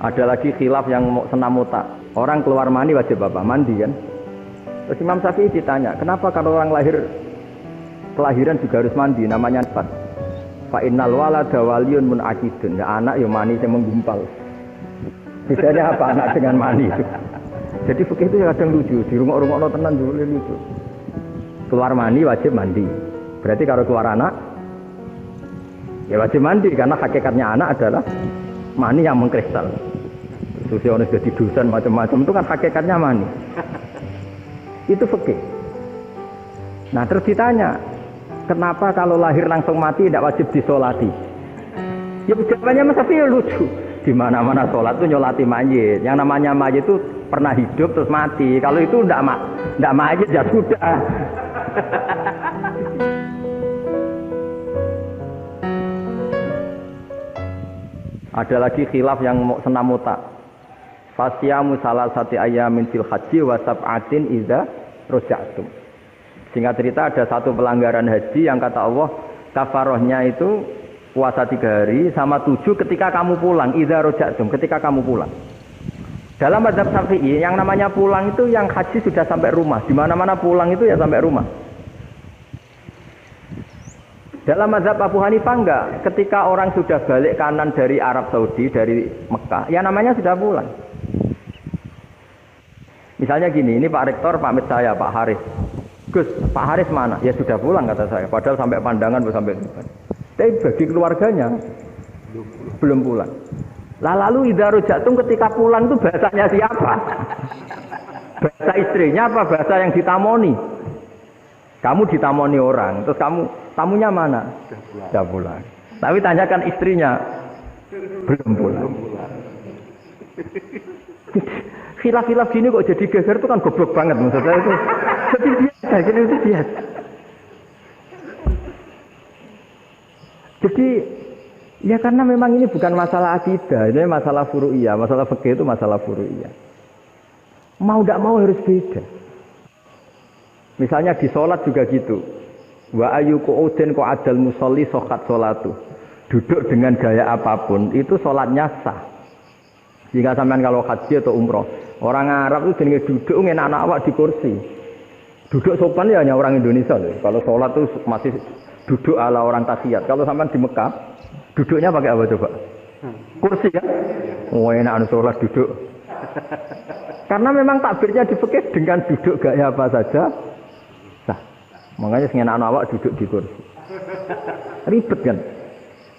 Ada lagi khilaf yang mau senam otak. Orang keluar mani wajib apa? Mandi kan? Terus Imam Syafi'i ditanya, kenapa kalau orang lahir kelahiran juga harus mandi? Namanya nifas. Fa innal walada waliyun munakidun. Ya anak ya mani yang menggumpal. Bedanya apa anak dengan mani itu? Jadi fikih itu kadang lucu. Di rumah-rumah tenan dulu lucu. Keluar mani wajib mandi. Berarti kalau keluar anak ya wajib mandi karena hakikatnya anak adalah mani yang mengkristal. Susionis jadi dosen macam-macam itu kan hakikatnya mani. Itu fikih. Nah terus ditanya, kenapa kalau lahir langsung mati tidak wajib disolati? Ya jawabannya Mas Syafi'i lucu. Di mana-mana sholat itu nyolati mayit. Yang namanya mayit itu pernah hidup terus mati. Kalau itu tidak mayit ya sudah. Ada lagi khilaf yang mau senam otak. Fasyamu salah satu ayamin fil haji wa sab'atin idza raja'tum. Singkat cerita ada satu pelanggaran haji yang kata Allah kafarohnya itu puasa 3 hari sama 7 ketika kamu pulang, idza raja'tum, ketika kamu pulang. Dalam mazhab Syafi'i yang namanya pulang itu yang haji sudah sampai rumah. Di mana-mana pulang itu ya sampai rumah. Dalam mazhab Abu Hanifah enggak, ketika orang sudah balik kanan dari Arab Saudi, dari Mekah, ya namanya sudah pulang. Misalnya gini, ini Pak Rektor pamit saya, Pak Haris. Gus, Pak Haris mana? Ya sudah pulang kata saya, padahal sampai pandangan sampai depan. Tapi bagi keluarganya belum pulang. Lalu idza raja'tum ketika pulang itu bahasanya siapa? Bahasa istrinya apa bahasa yang ditamoni? Kamu ditamoni orang, terus kamu tamunya mana? Sudah pulang. Tapi tanyakan istrinya, belum pulang. Khilaf-khilaf gini kok jadi geger itu kan goblok banget maksud saya itu. Jadi biasa, gini itu biasa. Jadi ya karena memang ini bukan masalah akidah, ini masalah furu'iyah, masalah fikih itu masalah furu'iyah. Mau tidak mau harus beda. Misalnya di sholat juga gitu. Wa ayu qu'udin qu'adal musolli sokat sholatu. Duduk dengan gaya apapun itu sholatnya sah. Jika sampean kalau haji atau umroh, orang Arab itu jenenge duduk enak-enak awak di kursi. Duduk sopan ya hanya orang Indonesia loh. Kalau sholat itu masih duduk ala orang tasiyat. Kalau sampean di Mekah, duduknya pakai apa coba? Kursi kan? Oh enak sholat duduk. Karena memang takbirnya di fikih dengan duduk gaya apa saja. Nah, makanya sengenak awak duduk di kursi. Ribet kan?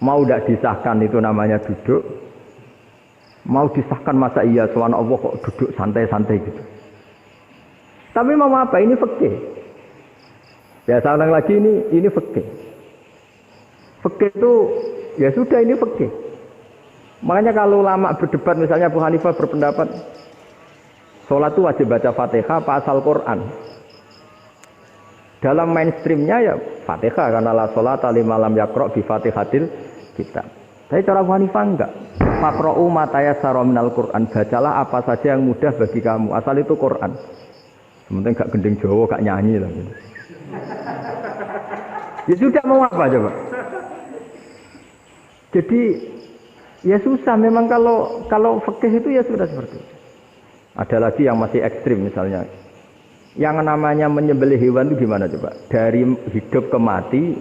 Mau tidak disahkan itu namanya duduk. Mau disahkan masa iya soal Allah kok duduk santai-santai gitu. Tapi mau apa? Ini fikih. Ya saya ulang lagi ini fikih. Fikih itu ya sudah ini fikih. Makanya kalau ulama berdebat misalnya Abu Hanifah berpendapat sholat itu wajib baca Fatihah pasal Quran. Dalam mainstreamnya ya Fatihah karena la sholata liman lam yaqra' bi Fatihatil kitab. Tapi cara Abu Hanifah enggak. Faqra'u ma tayassara minal Qur'an. Bacalah apa saja yang mudah bagi kamu. Asal itu Quran. Sementing gak gending Jawa, gak nyanyi lah gitu. Ya sudah mau apa coba? Jadi ya susah memang kalau fikih itu ya sudah seperti itu. Ada lagi yang masih ekstrim misalnya. Yang namanya menyembelih hewan itu gimana coba? Dari hidup ke mati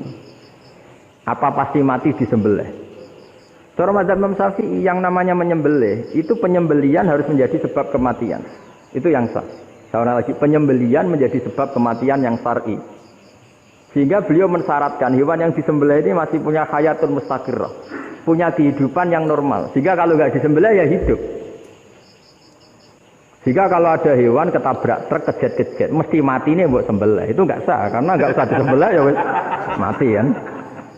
apa pasti mati disembelih? Cara mazhab Imam Syafi'i yang namanya menyembelih itu penyembelian harus menjadi sebab kematian. Itu yang sah. Saya lagi penyembelian menjadi sebab kematian yang syar'i. Sehingga beliau mensyaratkan hewan yang disembelih ini masih punya hayatul mustaqirrah, punya kehidupan yang normal. Sehingga kalau nggak disembelih ya hidup. Jika kalau ada hewan ketabrak truk kejet-kejet, mesti mati ini buat sembelih. Itu nggak sah karena nggak usah disembelih ya mati kan.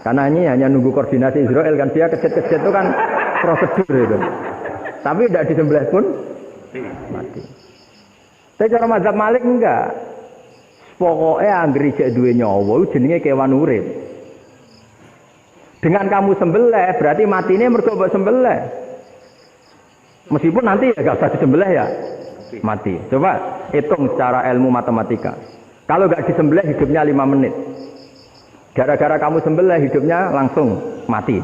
Karena ini hanya nunggu koordinasi Israel kan, dia kejet-kejet itu kan prosedur itu. Tapi tidak disembelih pun mati. Tapi cara mazhab Malik enggak. Pokoknya anggere jek duwe nyawa jenenge kewan urip. Dengan kamu sembelih berarti matine mergo mbok sembelih. Meskipun nanti ya enggak usah disembelih ya mati. Coba hitung secara ilmu matematika. Kalau enggak disembelih hidupnya 5 menit. Gara-gara kamu sembelih hidupnya langsung mati.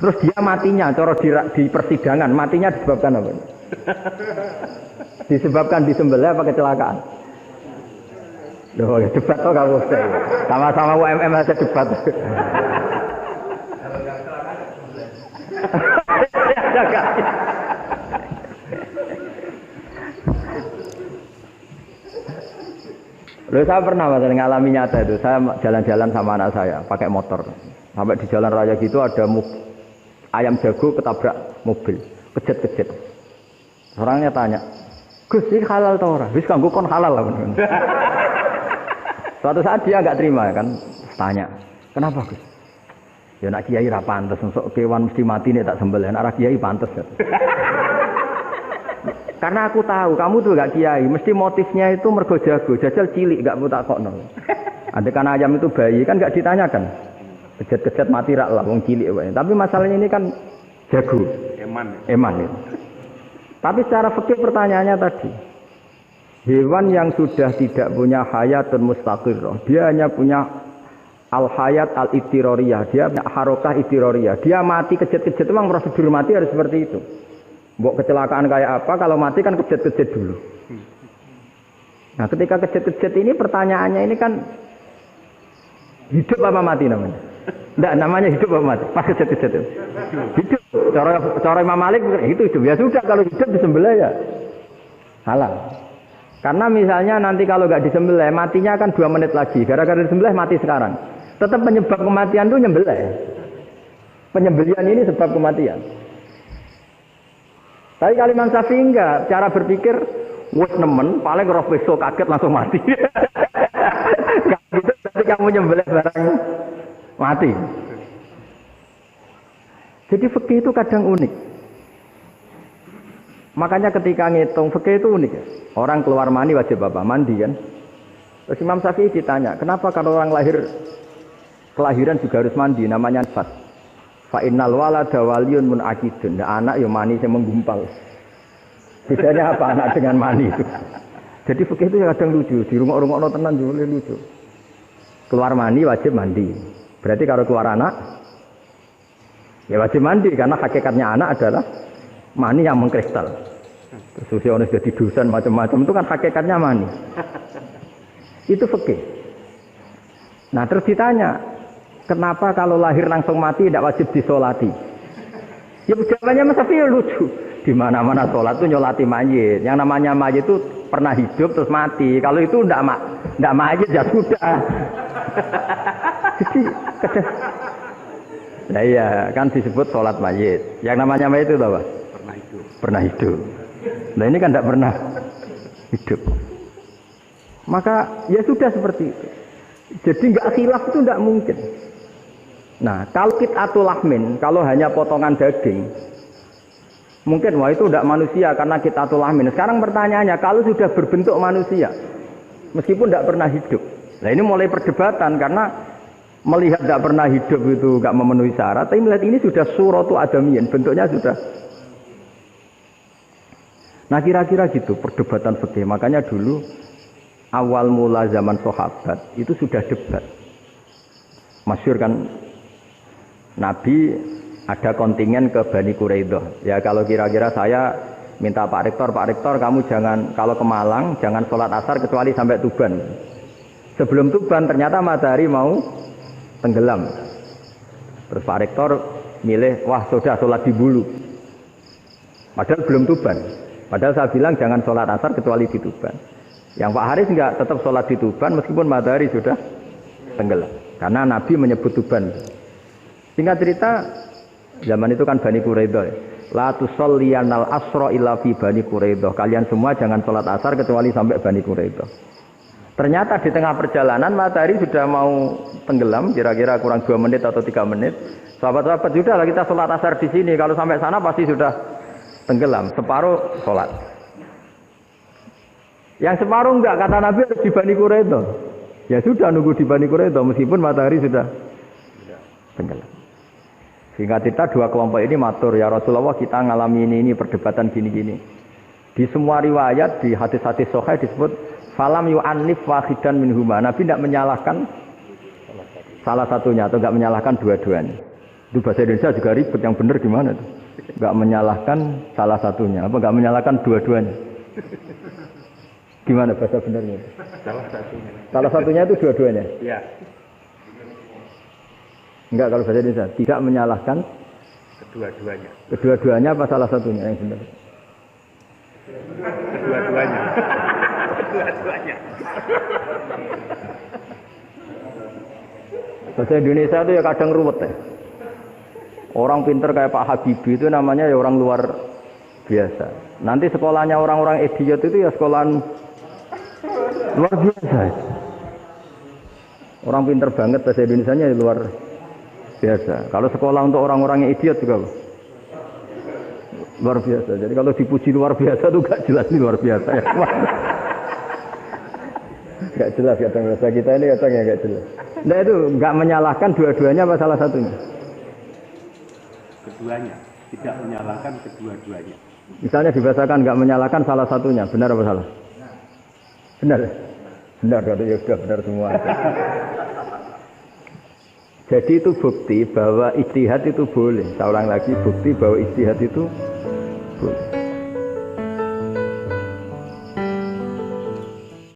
Terus dia matinya, cara di persidangan, matinya disebabkan apa? Disebabkan disembelih apa kecelakaan? Loh, debat toh kalau saya. Sama-sama UMM aja debat. Loh, saya pernah ngalami nyata itu. Saya jalan-jalan sama anak saya pakai motor. Sampai di jalan raya gitu ada ayam jago ketabrak mobil, kejet-kejet. Orangnya tanya, "Gus, ini halal tau ora?" Wis kanggo kon halal lah. Suatu saat dia enggak terima kan, tanya, "Kenapa, Gus?" Ya nak kiai ra pantes, sok kewan mesti mati nek tak sembelih, nek ra kiai pantes. Karena aku tahu kamu tuh enggak kiai, mesti motifnya itu mergo jago, jajal cilik enggak mau takokno. Andai ayam itu bayi kan enggak ditanyakan. Kejet-kejet mati rak lah wong cilik wae. Tapi masalahnya ini kan jago. Eman itu. Tapi secara fikih pertanyaannya tadi. Hewan yang sudah tidak punya hayatun mustaqirrah, dia hanya punya al-hayat al-ittirariyah, dia punya harokah ittirariyah. Dia mati kejet-kejet memang prosedur mati harus seperti itu. Mbok kecelakaan kayak apa kalau mati kan kejet-kejet dulu. Nah, ketika kejet-kejet ini pertanyaannya ini kan hidup apa mati namanya? Enggak, namanya hidup apa mati? Pas kejet-kejet itu. Hidup. Cara Imam Malik itu hidup. Ya sudah, kalau hidup disembelih ya halal. Karena misalnya nanti kalau nggak disembelih, matinya kan 2 menit lagi. Gara-gara disembelih mati sekarang. Tetap penyebab kematian itu nyembelih. Penyembelihan ini sebab kematian. Tapi kalau Imam Syafi'i enggak, cara berpikir wes nemen, paling roh besok kaget langsung mati. Gitu, tapi kamu nyembelih barang mati. Jadi fikih itu kadang unik. Makanya ketika ngitung fikih itu unik. Orang keluar mani wajib apa? Mandi kan? Terus Imam Syafi'i ditanya, kenapa kalau orang kelahiran juga harus mandi? Namanya nifas. Fa innal walada waliyun munaqidun. Nah, anak ya mani yang menggumpal. Bedanya apa anak dengan mani itu? Jadi fikih itu kadang lucu. Di rumah-rumah tenan juga lucu. Keluar mani wajib mandi. Berarti kalau keluar anak ya wajib mandi karena hakikatnya anak adalah mani yang mengkristal. Terus usia jadi dosen macam-macam itu kan hakikatnya mani. Itu fikih. Nah terus ditanya, kenapa kalau lahir langsung mati tidak wajib disolati? Ya jawabannya Mas Syafi'i lucu. Di mana-mana sholat itu nyolati mayit. Yang namanya mayit itu pernah hidup terus mati. Kalau itu tidak mayit ya sudah. Jadi nah iya kan disebut sholat mayit. Yang namanya mayit itu apa? Pernah hidup. Nah ini kan tidak pernah hidup. Maka ya sudah seperti itu. Jadi nggak khilaf itu tidak mungkin. Nah kalau qit'atul lahmin, kalau hanya potongan daging, mungkin wah itu tidak manusia karena qit'atul lahmin. Sekarang pertanyaannya, kalau sudah berbentuk manusia, meskipun tidak pernah hidup, nah ini mulai perdebatan karena melihat tidak pernah hidup itu nggak memenuhi syarat, tapi melihat ini sudah suratu adamiyin, bentuknya sudah. Nah kira-kira gitu perdebatan fikih. Makanya dulu awal mula zaman sahabat itu sudah debat. Masyhur kan Nabi ada kontingen ke Bani Quraidah. Ya kalau kira-kira saya minta Pak Rektor kamu jangan kalau ke Malang jangan sholat asar kecuali sampai Tuban. Sebelum Tuban ternyata matahari mau tenggelam. Terus Pak Rektor milih, wah sudah sholat di Bulu. Padahal belum Tuban. Padahal saya bilang jangan sholat asar kecuali di Tuban. Yang Pak Haris enggak, tetap sholat di Tuban meskipun matahari sudah tenggelam. Karena Nabi menyebut Tuban. Singkat cerita, zaman itu kan Bani Quraidah. La tusolliyanal asra illa fi Bani Quraidah. Kalian semua jangan sholat asar kecuali sampai Bani Quraidah. Ternyata di tengah perjalanan matahari sudah mau tenggelam, kira-kira kurang 2 menit atau 3 menit. Sahabat-sahabat sudah lah kita sholat asar di sini. Kalau sampai sana pasti sudah tenggelam, separuh sholat. Yang separuh enggak, kata Nabi harus di Bani Quraidah. Ya sudah nunggu di Bani Quraidah meskipun matahari sudah tenggelam. Sehingga kita 2 kelompok ini matur, ya Rasulullah kita ngalami ini perdebatan gini-gini. Di semua riwayat di hadis-hadis sahih disebut falam yu'annif wahidan minhuma. Nabi tidak menyalahkan salah satunya atau enggak menyalahkan dua-duanya. Itu bahasa Indonesia juga ribet, yang benar gimana tuh? Enggak menyalahkan salah satunya, apa enggak menyalahkan dua-duanya? Gimana bahasa benernya? Salah satunya. Salah satunya itu dua-duanya? Iya. Enggak, kalau bahasa Indonesia tidak menyalahkan Kedua-duanya. kedua-duanya apa salah satunya yang benar? Kedua-duanya. Kedua-duanya. Bahasa Indonesia itu ya kadang ruwet ya. Orang pinter kayak Pak Habibie itu namanya ya orang luar biasa. Nanti sekolahnya orang-orang idiot itu ya sekolahan luar biasa. Orang pinter banget bahasa Indonesianya ya luar biasa. Kalau sekolah untuk orang-orang yang idiot juga luar biasa. Jadi kalau dipuji luar biasa itu gak jelas ini luar biasa ya. Gak jelas kadang bahasa kita ini kadang ya gak jelas. Nah itu gak menyalahkan dua-duanya apa salah satunya? Keduanya. Tidak menyalahkan kedua-duanya. Misalnya dibahasakan gak menyalahkan salah satunya, benar apa salah? Benar. Benar, ya sudah benar semua. Jadi itu bukti bahwa ijtihad itu boleh. Saya ulang lagi, bukti bahwa ijtihad itu boleh.